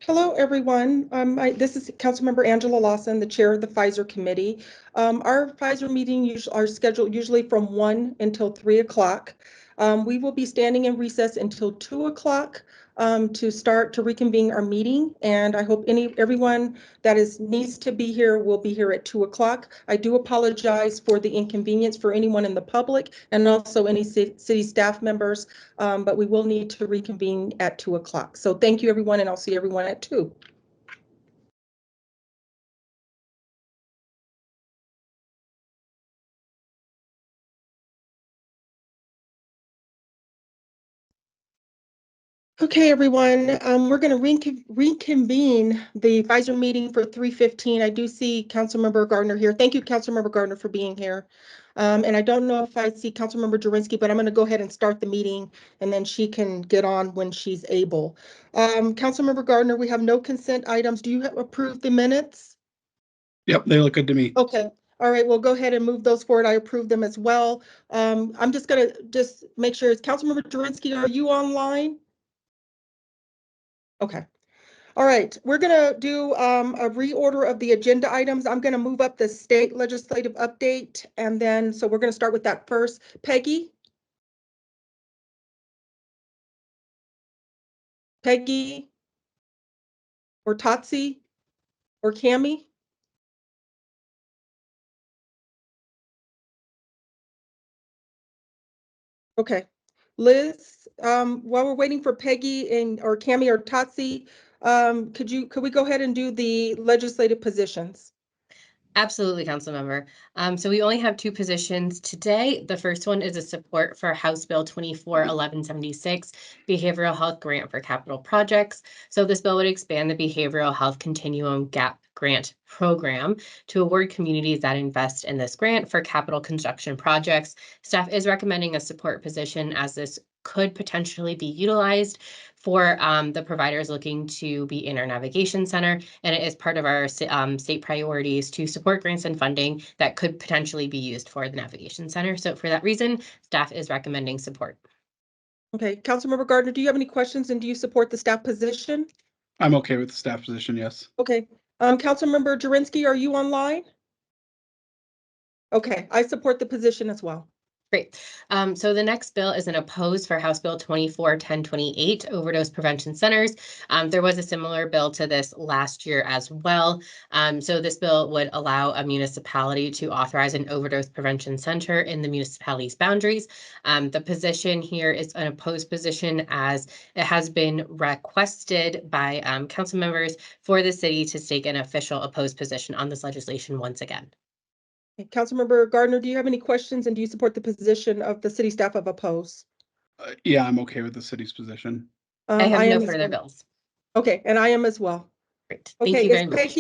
Hello, everyone. This is Councilmember Angela Lawson, the chair of the Pfizer committee. Our Pfizer meetings are scheduled usually from 1 until 3 o'clock. We will be standing in recess until 2 o'clock to reconvene our meeting. And I hope everyone that needs to be here will be here at 2 o'clock. I do apologize for the inconvenience for anyone in the public and also any city staff members, but we will need to reconvene at 2 o'clock. So thank you, everyone, and I'll see everyone at 2. Okay, everyone, we're going to reconvene the Pfizer meeting for 3:15. I do see Councilmember Gardner here. Thank you, Councilmember Gardner, for being here. And I don't know if I see Councilmember Jurinsky, but I'm going to go ahead and start the meeting, and then she can get on when she's able. Councilmember Gardner, we have no consent items. Do you approve the minutes? Yep, they look good to me. Okay. All right, we'll go ahead and move those forward. I approve them as well. I'm just going to make sure. Is Councilmember Jurinsky, are you online? Okay. All right, we're going to do a reorder of the agenda items. I'm going to move up the state legislative update, and then, so we're going to start with that first. Peggy? Peggy? Or Tatsi? Or Cami? Okay. Liz, while we're waiting for Peggy or Cami or Tatsi, could we go ahead and do the legislative positions? Absolutely, Councilmember. So we only have two positions today. The first one is a support for House Bill 24-1176, Behavioral Health Grant for Capital Projects. So this bill would expand the Behavioral Health Continuum Gap Grant Program to award communities that invest in this grant for capital construction projects. Staff is recommending a support position as this could potentially be utilized for the providers looking to be in our navigation center, and it is part of our state priorities to support grants and funding that could potentially be used for the navigation center. So for that reason, staff is recommending support. Okay, Councilmember Gardner, do you have any questions, and do you support the staff position? I'm okay with the staff position, yes. Okay, Councilmember Jurinsky, are you online? Okay, I support the position as well. Great. So the next bill is an opposed for House Bill 24-1028, overdose prevention centers. There was a similar bill to this last year as well. So this bill would allow a municipality to authorize an overdose prevention center in the municipality's boundaries. The position here is an opposed position, as it has been requested by council members for the city to take an official opposed position on this legislation once again. Councilmember Gardner, do you have any questions, and do you support the position of the city staff of oppose? Yeah, I'm okay with the city's position. I have no further bills. Okay, and I am as well. Great. Thank you very much.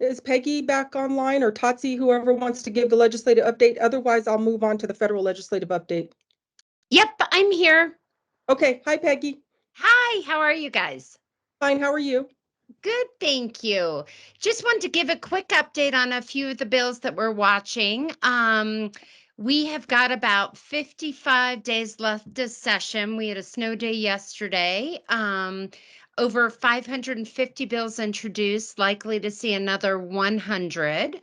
Is Peggy back online, or Tatsi, whoever wants to give the legislative update? Otherwise, I'll move on to the federal legislative update. Yep, I'm here. Okay, hi, Peggy. Hi, how are you guys? Fine, how are you? Good, thank you. Just want to give a quick update on a few of the bills that we're watching. We have got about 55 days left this session. We had a snow day yesterday. Over 550 bills introduced, likely to see another 100.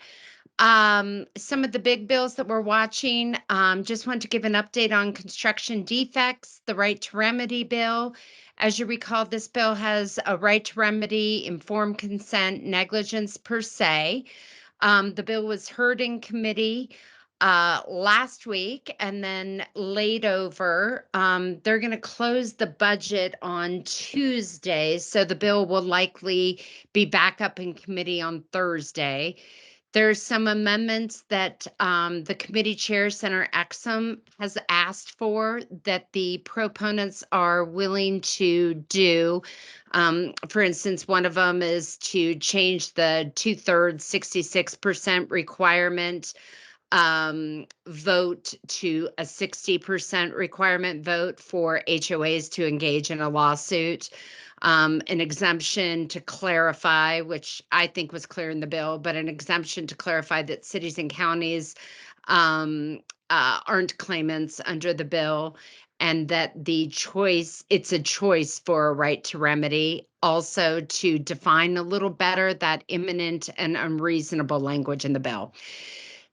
Some of the big bills that we're watching, just want to give an update on construction defects, the right to remedy bill. As you recall, this bill has a right to remedy, informed consent, negligence per se. The bill was heard in committee last week and then laid over. They're going to close the budget on Tuesday, so the bill will likely be back up in committee on Thursday. There's some amendments that the committee chair, Senator Exum, has asked for that the proponents are willing to do. For instance, one of them is to change the 2/3, 66% requirement vote to a 60% requirement vote for HOAs to engage in a lawsuit. An exemption to clarify, which I think was clear in the bill, but an exemption to clarify that cities and counties aren't claimants under the bill. and that it's a choice for a right to remedy. Also, to define a little better that imminent and unreasonable language in the bill.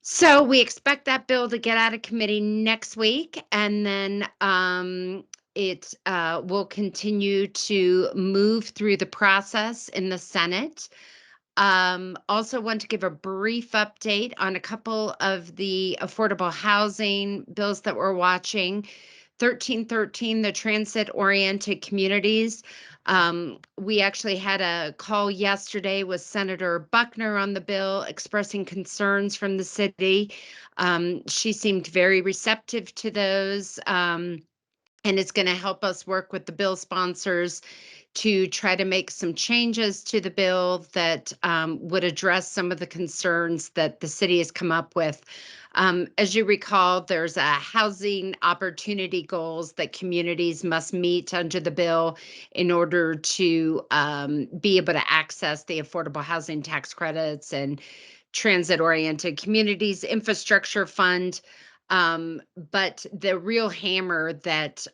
So we expect that bill to get out of committee next week, and then it will continue to move through the process in the Senate. Also want to give a brief update on a couple of the affordable housing bills that we're watching. 1313, the transit-oriented communities. We actually had a call yesterday with Senator Buckner on the bill expressing concerns from the city. She seemed very receptive to those, and it's going to help us work with the bill sponsors to try to make some changes to the bill that would address some of the concerns that the city has come up with. As you recall, there's a housing opportunity goals that communities must meet under the bill in order to be able to access the affordable housing tax credits and transit-oriented communities infrastructure fund. But the real hammer that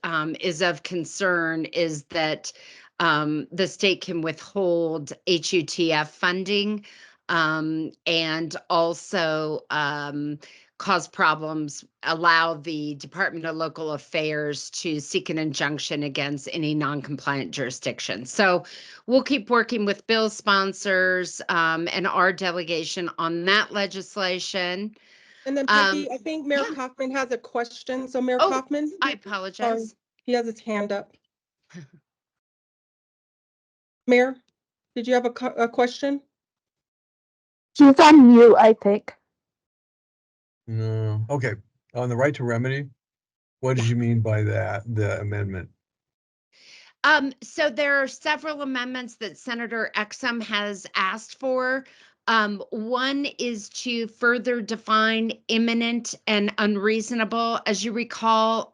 is of concern is that the state can withhold HUTF funding and also cause problems, allow the Department of Local Affairs to seek an injunction against any non-compliant jurisdiction. So we'll keep working with bill sponsors and our delegation on that legislation. And then Peggy, I think Mayor yeah. Kaufman has a question. So Mayor Oh, Kaufman? I Sorry, apologize. he has his hand up. Mayor, did you have a question? She's on mute, I think. No. Okay. On the right to remedy, what did you mean by that, the amendment? So there are several amendments that Senator Exum has asked for. One is to further define imminent and unreasonable. As you recall,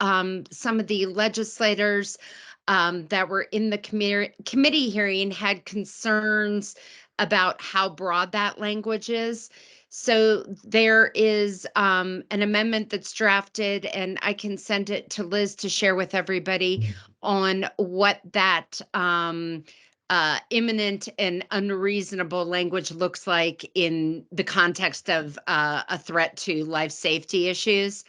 some of the legislators that were in the committee hearing had concerns about how broad that language is. So there is an amendment that's drafted, and I can send it to Liz to share with everybody on what that imminent and unreasonable language looks like in the context of a threat to life safety issues.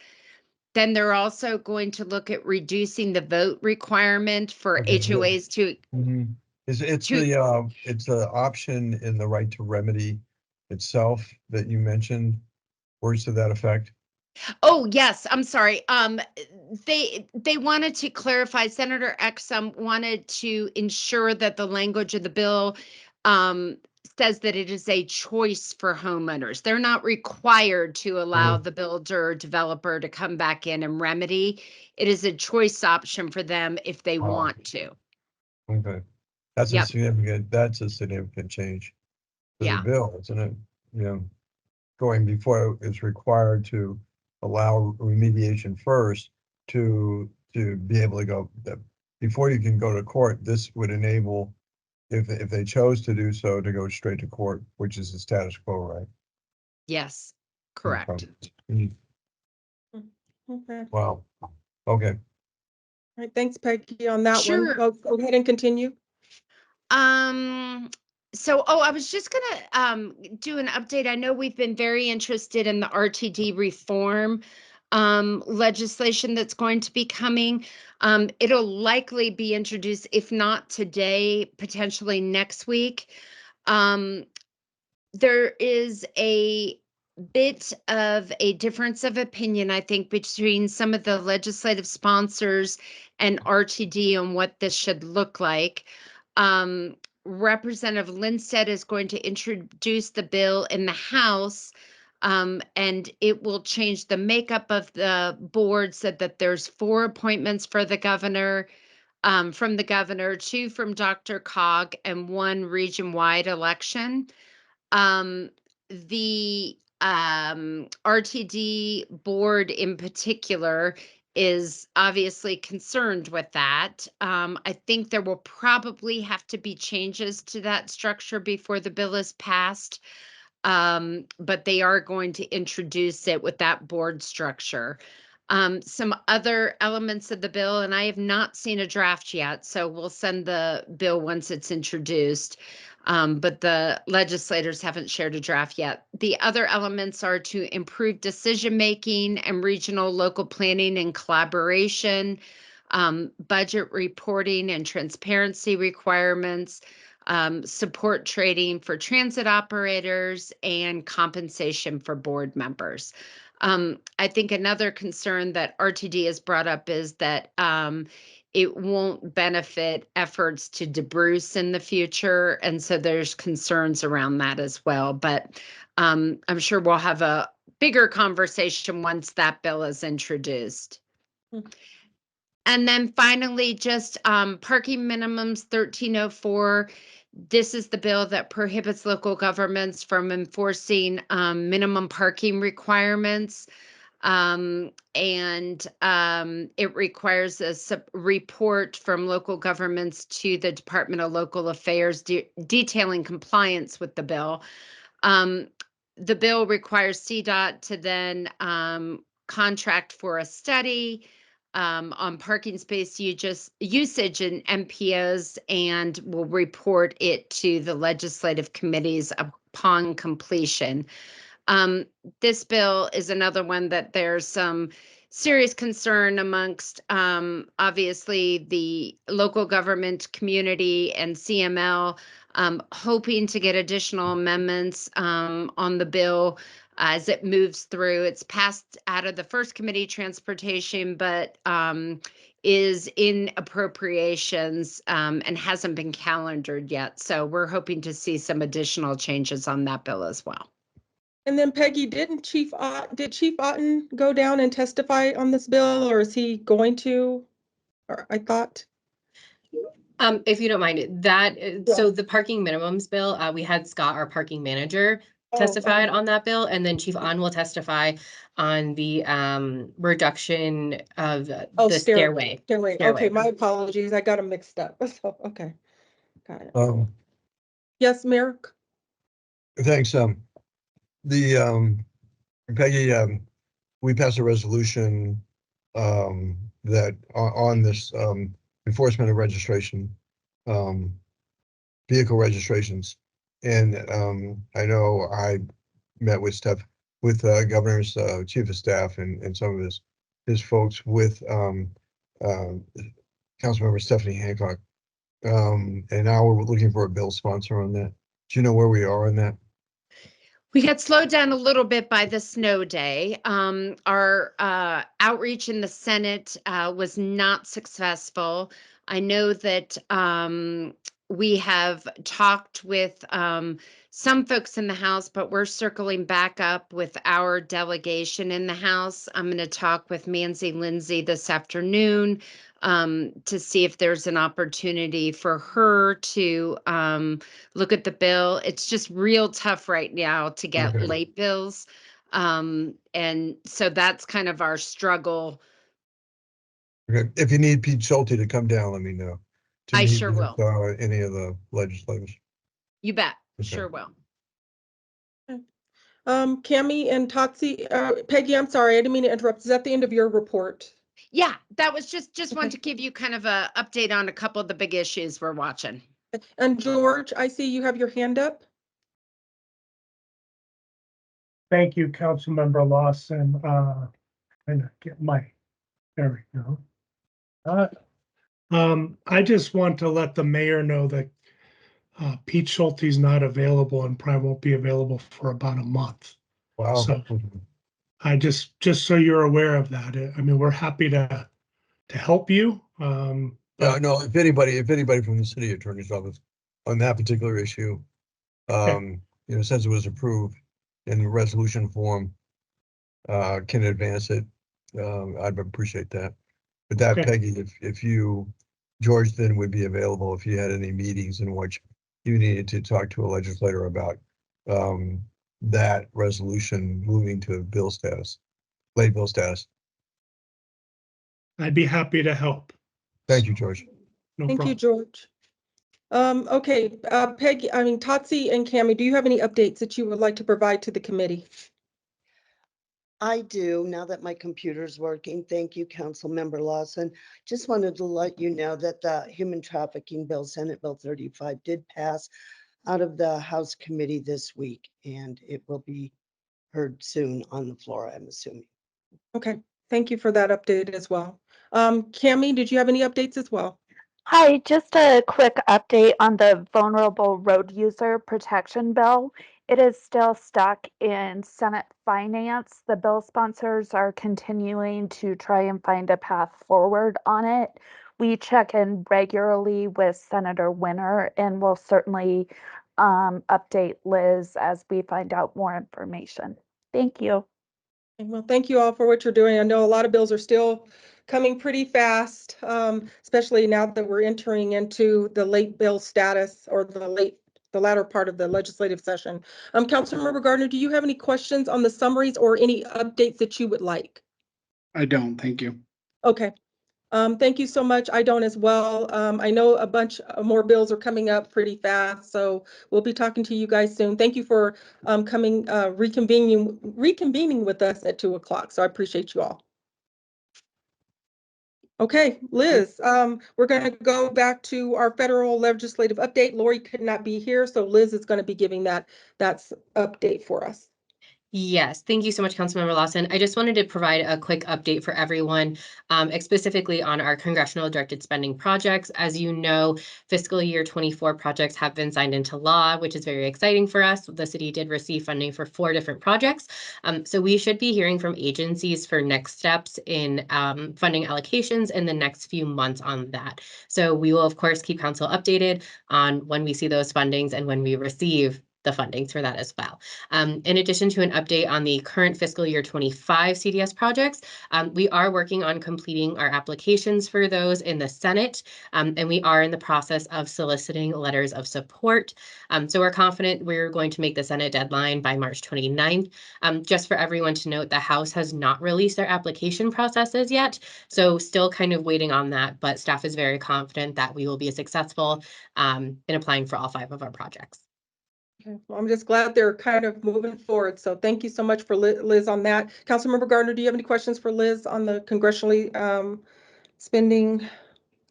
Then they're also going to look at reducing the vote requirement for Okay. HOAs to. It's the option in the right to remedy itself that you mentioned, words to that effect. Oh, yes, I'm sorry. They wanted to clarify, Senator Exum wanted to ensure that the language of the bill says that it is a choice for homeowners. They're not required to allow the builder or developer to come back in and remedy. It is a choice option for them if they want to. Okay. That's Yep. that's a significant change to Yeah. the bill, isn't it? You know, going before it's required to allow remediation first to be able to go before you can go to court. This would enable, if they chose to do so, to go straight to court, which is the status quo, right? Yes, correct. Okay. Wow. Okay. All right, thanks, Peggy, on that Sure. one. Go ahead and continue. So, I was just gonna do an update. I know we've been very interested in the RTD reform legislation that's going to be coming. It'll likely be introduced, if not today, potentially next week. There is a bit of a difference of opinion, I think, between some of the legislative sponsors and RTD on what this should look like. Representative Lindstedt is going to introduce the bill in the House, and it will change the makeup of the board so that there's 4 appointments for the governor, from the governor, 2 from DRCOG, and 1 region-wide election. The RTD board in particular is obviously concerned with that. I think there will probably have to be changes to that structure before the bill is passed, but they are going to introduce it with that board structure. Some other elements of the bill, and I have not seen a draft yet, so we'll send the bill once it's introduced. But the legislators haven't shared a draft yet. The other elements are to improve decision-making and regional local planning and collaboration, budget reporting and transparency requirements, support trading for transit operators, and compensation for board members. I think another concern that RTD has brought up is that it won't benefit efforts to debruce in the future. And so there's concerns around that as well. But I'm sure we'll have a bigger conversation once that bill is introduced. And then finally, just parking minimums 1304. This is the bill that prohibits local governments from enforcing minimum parking requirements. And it requires a report from local governments to the Department of Local Affairs detailing compliance with the bill. The bill requires CDOT to then contract for a study on parking space usage in MPOs and will report it to the legislative committees upon completion. This bill is another one that there's some serious concern amongst obviously the local government community and CML, hoping to get additional amendments on the bill as it moves through. It's passed out of the first committee, transportation, but is in appropriations and hasn't been calendared yet. So we're hoping to see some additional changes on that bill as well. And then Peggy, did Chief Otten go down and testify on this bill, or is he going to? Or I thought. If you don't mind, so the parking minimums bill, we had Scott, our parking manager, testified on that bill, and then Chief Otten will testify on the reduction of the stairway. Okay, my apologies. I got them mixed up. So, okay, got it. Yes, Merrick. Thanks. Peggy, we passed a resolution that on this enforcement of registration, vehicle registrations. And I know I met with Governor's chief of staff and some of his folks with Councilmember Stephanie Hancock. And now we're looking for a bill sponsor on that. Do you know where we are on that? We got slowed down a little bit by the snow day. Our outreach in the Senate was not successful. I know that we have talked with some folks in the House, but we're circling back up with our delegation in the House. I'm going to talk with Manzi Lindsay this afternoon to see if there's an opportunity for her to look at the bill. It's just real tough right now to get late bills. And so that's kind of our struggle. Okay. If you need Pete Schulte to come down, let me know. I sure will. Any of the legislators. You bet. Okay. Sure will. Cammie and Totsi, Peggy, I'm sorry, I didn't mean to interrupt. Is that the end of your report? Yeah, that was just wanted to give you kind of a update on a couple of the big issues we're watching. And George, I see you have your hand up. Thank you, Councilmember Lawson. And get there we go. I just want to let the mayor know that Pete Schulte is not available and probably won't be available for about a month. Wow. So I just so you're aware of that. I mean, we're happy to help you. No, if anybody from the city attorney's office on that particular issue, since it was approved in resolution form, can advance it, I'd appreciate that. But that, Peggy, if George then would be available if you had any meetings in which you needed to talk to a legislator about that resolution moving to bill status, late bill status. I'd be happy to help. Thank you, George. No Thank problem. you, George. Okay, Peggy, Totsi and Cammie, do you have any updates that you would like to provide to the committee? I do, now that my computer's working. Thank you, Councilmember Lawson. Just wanted to let you know that the human trafficking bill, Senate Bill 35, did pass out of the House committee this week, and it will be heard soon on the floor, I'm assuming. Okay, thank you for that update as well. Cammie, did you have any updates as well? Hi, just a quick update on the vulnerable road user protection bill. It is still stuck in Senate Finance. The bill sponsors are continuing to try and find a path forward on it. We check in regularly with Senator Winter and will certainly update Liz as we find out more information. Thank you. Well, thank you all for what you're doing. I know a lot of bills are still coming pretty fast, especially now that we're entering into the late bill status or the latter part of the legislative session. Councilmember Gardner, do you have any questions on the summaries or any updates that you would like? I don't, thank you. Okay. Thank you so much. I don't as well. I know a bunch more bills are coming up pretty fast, so we'll be talking to you guys soon. Thank you for coming, reconvening with us at 2 o'clock. So I appreciate you all. Okay, Liz, we're going to go back to our federal legislative update. Lori could not be here, so Liz is going to be giving that's update for us. Yes, thank you so much, Councilmember Lawson. I just wanted to provide a quick update for everyone, specifically on our congressional directed spending projects. As you know, fiscal year 24 projects have been signed into law, which is very exciting for us. The city did receive funding for 4 different projects. So we should be hearing from agencies for next steps in funding allocations in the next few months on that. So we will, of course, keep council updated on when we see those fundings and when we receive the fundings for that as well. In addition to an update on the current fiscal year 25 CDS projects, we are working on completing our applications for those in the Senate, and we are in the process of soliciting letters of support. So we're confident we're going to make the Senate deadline by March 29th. Just for everyone to note, the House has not released their application processes yet, so still kind of waiting on that, but staff is very confident that we will be successful in applying for all 5 of our projects. Okay. Well, I'm just glad they're kind of moving forward. So thank you so much for Liz on that. Councilmember Gardner, do you have any questions for Liz on the congressionally spending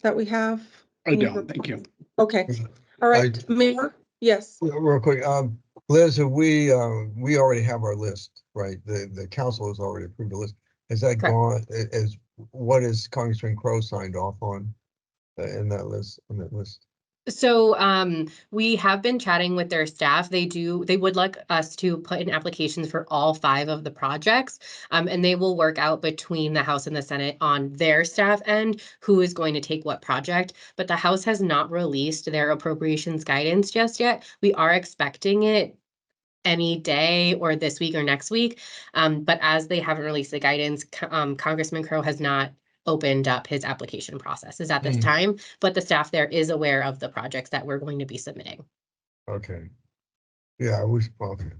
that we have? I don't, thank you. Okay. All right, Mayor? Yes. Real quick, Liz, we already have our list, right? The council has already approved the list. Has that gone, what is Congressman Crowe signed off on in that list, So we have been chatting with their staff. They would like us to put in applications for all 5 of the projects, and they will work out between the House and the Senate on their staff end who is going to take what project. But the House has not released their appropriations guidance just yet. We are expecting it any day or this week or next week. But as they haven't released the guidance, Congressman Crowe has not opened up his application processes at this time, but the staff there is aware of the projects that we're going to be submitting. Okay. Yeah, okay.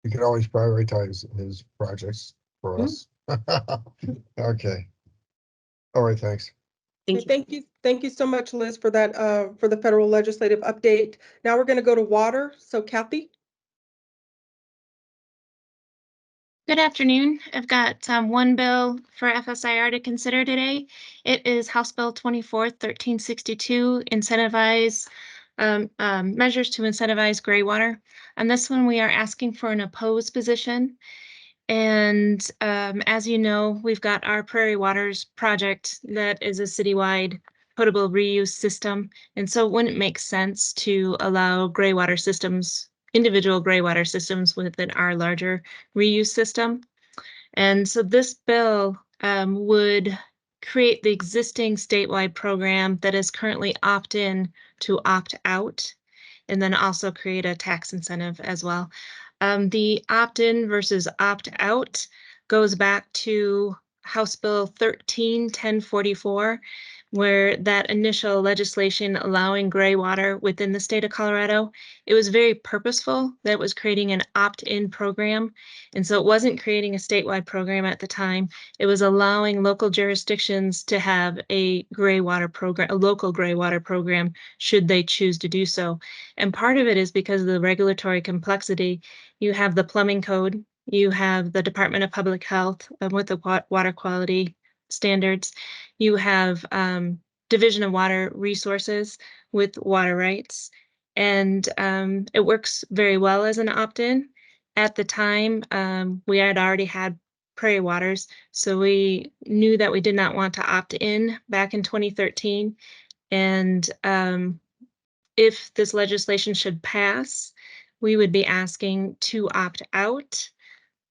You can always prioritize his projects for us. Okay. All right, thanks. Thank you. Thank you so much, Liz, for that, for the federal legislative update. Now we're going to go to water. So Kathy? Good afternoon. I've got one bill for FSIR to consider today. It is House Bill 1362, incentivize measures to incentivize gray water. On this one, we are asking for an opposed position. And as you know, we've got our Prairie Waters project that is a citywide potable reuse system. And so it wouldn't make sense to allow gray water systems, individual gray water systems within our larger reuse system. And so this bill would create the existing statewide program that is currently opt-in to opt-out, and then also create a tax incentive as well. The opt-in versus opt-out goes back to House Bill 13-1044, where that initial legislation allowing gray water within the state of Colorado, it was very purposeful that it was creating an opt-in program. And so it wasn't creating a statewide program at the time. It was allowing local jurisdictions to have a gray water program, a local gray water program, should they choose to do so. And part of it is because of the regulatory complexity. You have the plumbing code, You have the Department of Public Health with the water quality standards. You have Division of Water Resources with water rights. And it works very well as an opt-in. At the time, we had already had Prairie Waters, so we knew that we did not want to opt in back in 2013. And if this legislation should pass, we would be asking to opt out.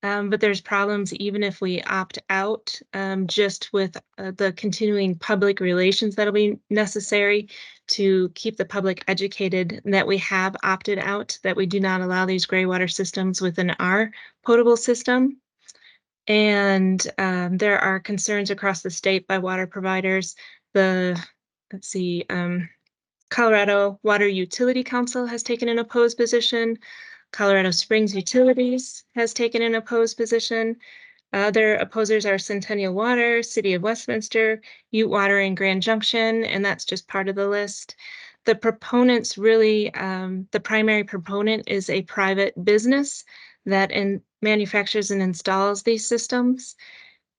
But there's problems even if we opt out, just with the continuing public relations that'll be necessary to keep the public educated that we have opted out, that we do not allow these gray water systems within our potable system. And there are concerns across the state by water providers. Let's see, Colorado Water Utility Council has taken an opposed position. Colorado Springs Utilities has taken an opposed position. Other opposers are Centennial Water, City of Westminster, Ute Water, and Grand Junction, and that's just part of the list. The proponents really, the primary proponent is a private business that manufactures and installs these systems.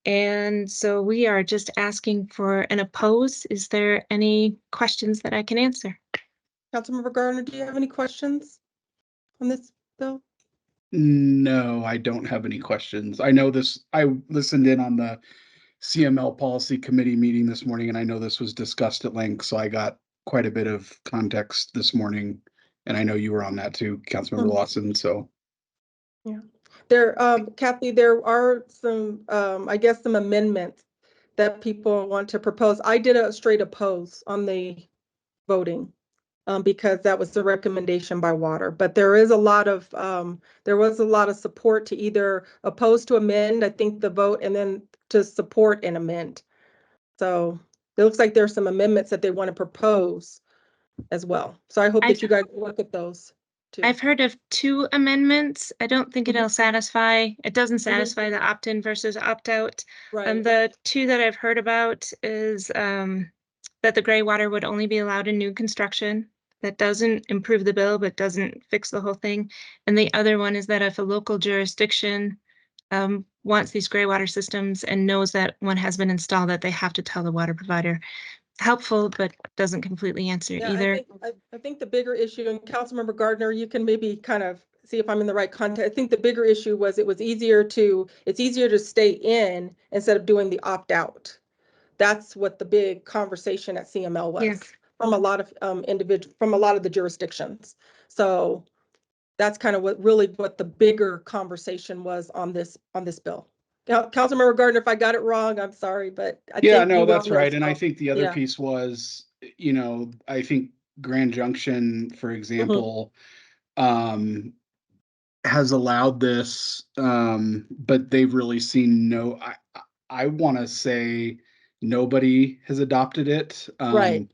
And so we are just asking for an oppose. Is there any questions that I can answer? Councilmember Gardner, do you have any questions on this bill? No, I don't have any questions. I know this, I listened in on the CML Policy Committee meeting this morning, and I know this was discussed at length, so I got quite a bit of context this morning. And I know you were on that too, Councilmember Lawson, so. Yeah, there, Kathy, there are some, I guess, some amendments that people want to propose. I did a straight oppose on the voting because that was the recommendation by water. But there is a lot of, there was a lot of support to either oppose to amend, I think the vote, and then to support and amend. So it looks like there's some amendments that they want to propose as well. So I hope that you guys look at those too. I've heard of 2 amendments. I don't think it'll satisfy, it doesn't satisfy the opt-in versus opt-out. Right. The 2 that I've heard about is that the gray water would only be allowed in new construction. That doesn't improve the bill, but doesn't fix the whole thing. And the other one is that if a local jurisdiction wants these gray water systems and knows that one has been installed, that they have to tell the water provider. Helpful, but doesn't completely answer either. I think the bigger issue, and Councilmember Gardner, you can maybe kind of see if I'm in the right context. I think the bigger issue was it's easier to stay in instead of doing the opt-out. That's what the big conversation at CML was. Yes. From a lot of from a lot of the jurisdictions. So that's kind of what the bigger conversation was on this bill. Now, Councilmember Gardner, if I got it wrong, I'm sorry, but I Yeah, think no, that's well know, right. And I so, think the other yeah. piece was, you know, I think Grand Junction, for example, has allowed this, but they've really seen no, I want to say nobody has adopted it. Right.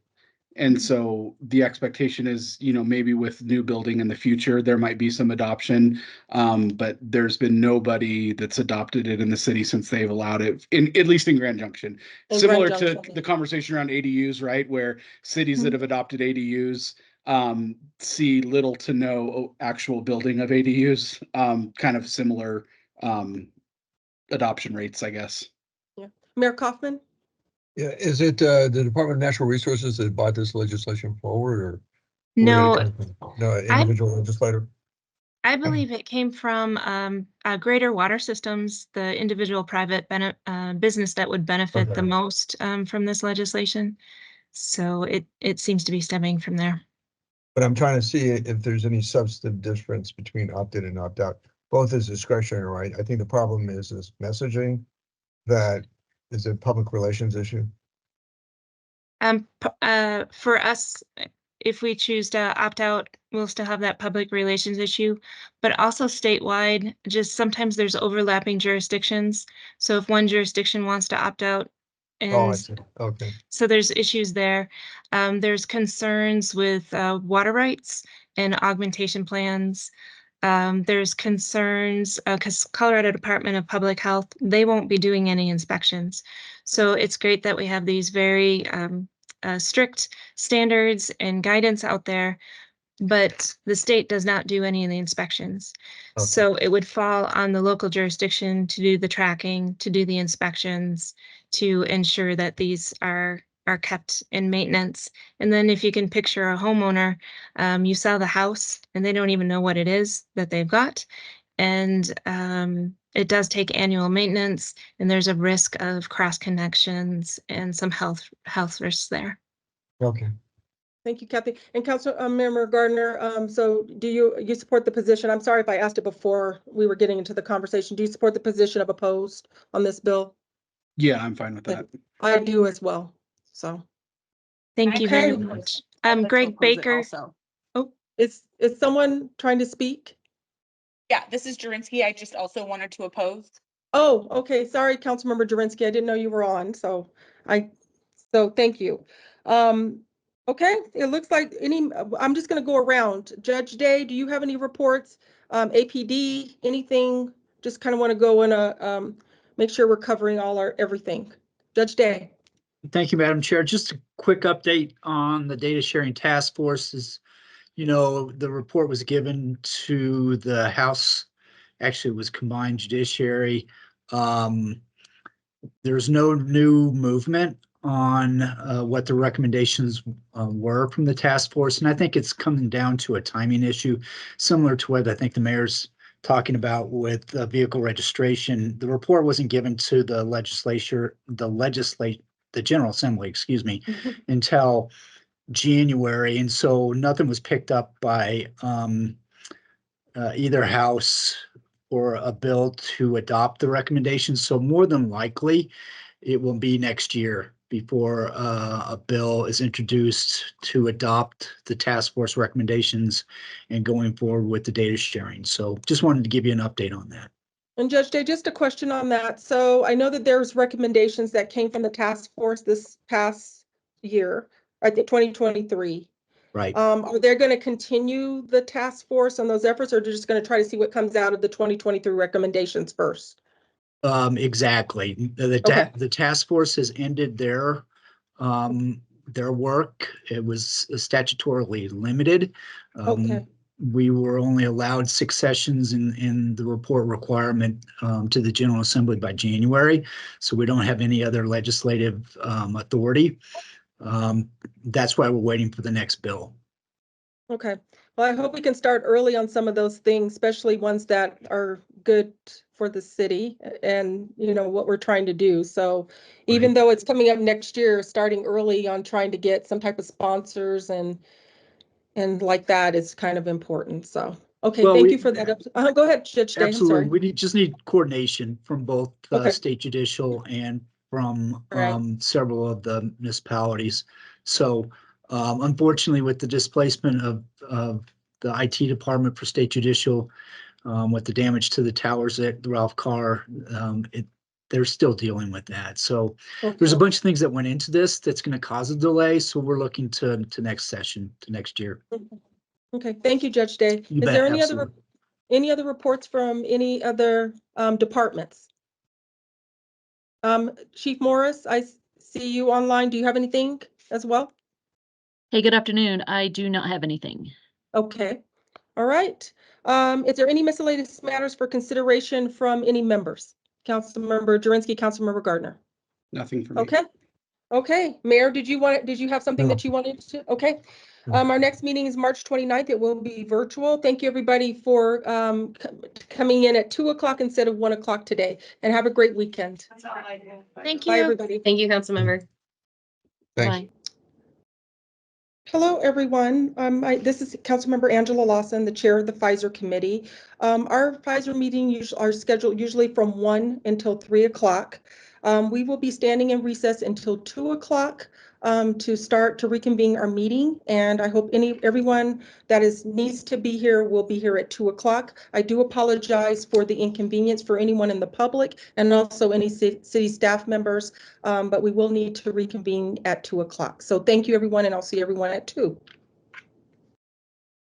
And so the expectation is, you know, maybe with new building in the future, there might be some adoption. But there's been nobody that's adopted it in the city since they've allowed it, at least in Grand Junction. Similar to the conversation around ADUs, right? Where cities that have adopted ADUs see little to no actual building of ADUs, kind of similar adoption rates, I guess. Yeah. Mayor Kaufman? Yeah, is it the Department of Natural Resources that brought this legislation forward, or No, no individual legislator? I believe it came from Greater Water Systems, the individual private business that would benefit the most from this legislation. So it seems to be stemming from there. But I'm trying to see if there's any substantive difference between opt-in and opt-out. Both is discretionary, right? I think the problem is this messaging that is a public relations issue. For us, if we choose to opt out, we'll still have that public relations issue, but also statewide, just sometimes there's overlapping jurisdictions. So if one jurisdiction wants to opt out, I see. Okay. So there's issues there. There's concerns with water rights and augmentation plans. There's concerns because Colorado Department of Public Health, they won't be doing any inspections. So it's great that we have these very strict standards and guidance out there, but the state does not do any of the inspections. Okay. So it would fall on the local jurisdiction to do the tracking, to do the inspections, to ensure that these are kept in maintenance. And then if you can picture a homeowner, you sell the house and they don't even know what it is that they've got. And it does take annual maintenance, and there's a risk of cross connections and some health risks there. Okay. Thank you, Kathy. And Member Gardner, so do you support the position? I'm sorry if I asked it before we were getting into the conversation. Do you support the position of opposed on this bill? Yeah, I'm fine with that. I do as well. So Thank you very Okay. much. Greg Baker. oh, is someone trying to speak? Yeah, this is Jurinsky. I just also wanted to oppose. Oh, okay. Sorry, Councilmember Jurinsky. I didn't know you were on. So thank you. Okay, it looks like I'm just going to go around. Judge Day, do you have any reports? APD, anything? Just kind of want to go and make sure we're covering everything. Judge Day. Thank you, Madam Chair. Just a quick update on the data sharing task force. The report was given to the House. Actually, it was combined judiciary. There's no new movement on what the recommendations were from the task force. And I think it's coming down to a timing issue, similar to what I think the mayor's talking about with vehicle registration. The report wasn't given to the the General Assembly, until January. And so nothing was picked up by either house or a bill to adopt the recommendations. So more than likely, it will be next year before a bill is introduced to adopt the task force recommendations and going forward with the data sharing. So just wanted to give you an update on that. And Judge Day, just a question on that. So I know that there's recommendations that came from the task force this past year, I think 2023. Right. Are they going to continue the task force on those efforts, or they're just going to try to see what comes out of the 2023 recommendations first? Exactly. The task force has ended their work. It was statutorily limited. Okay. We were only allowed 6 sessions in the report requirement to the General Assembly by January. So we don't have any other legislative authority. That's why we're waiting for the next bill. Okay. Well, I hope we can start early on some of those things, especially ones that are good for the city and, what we're trying to do. So even though it's coming up next year, starting early on trying to get some type of sponsors and like that is kind of important. So, okay, Well, thank you for that. Go ahead, Judge Day. I'm sorry. Absolutely. We just need coordination from both Okay. state judicial and from Right. several of the municipalities. So unfortunately, with the displacement of the IT department for state judicial, with the damage to the towers at the Ralph Carr, they're still dealing with that. So there's a Okay. bunch of things that went into this that's going to cause a delay. So we're looking to next session, to next year. Okay, thank you, Judge Day. You Is bet, there any absolutely. other reports from any other departments? Chief Morris, I see you online. Do you have anything as well? Hey, good afternoon. I do not have anything. Okay, all right. Is there any miscellaneous matters for consideration from any members? Councilmember Jurinsky, Councilmember Gardner. Nothing for me. Okay. Okay, Mayor, did you have something No. that you wanted to? Okay. No. Our next meeting is March 29th. It will be virtual. Thank you, everybody, for coming in at 2 o'clock instead of 1 o'clock today. And have a great weekend. Thank Bye, you. everybody. Thank you, Councilmember. Thanks. Bye. Hello, everyone. This is Councilmember Angela Lawson, the chair of the Pfizer committee. Our Pfizer meetings are scheduled usually from 1 until 3 o'clock. We will be standing in recess until 2 o'clock to reconvene our meeting. And I hope everyone that needs to be here will be here at 2 o'clock. I do apologize for the inconvenience for anyone in the public and also any city staff members, but we will need to reconvene at 2 o'clock. So thank you, everyone, and I'll see everyone at 2.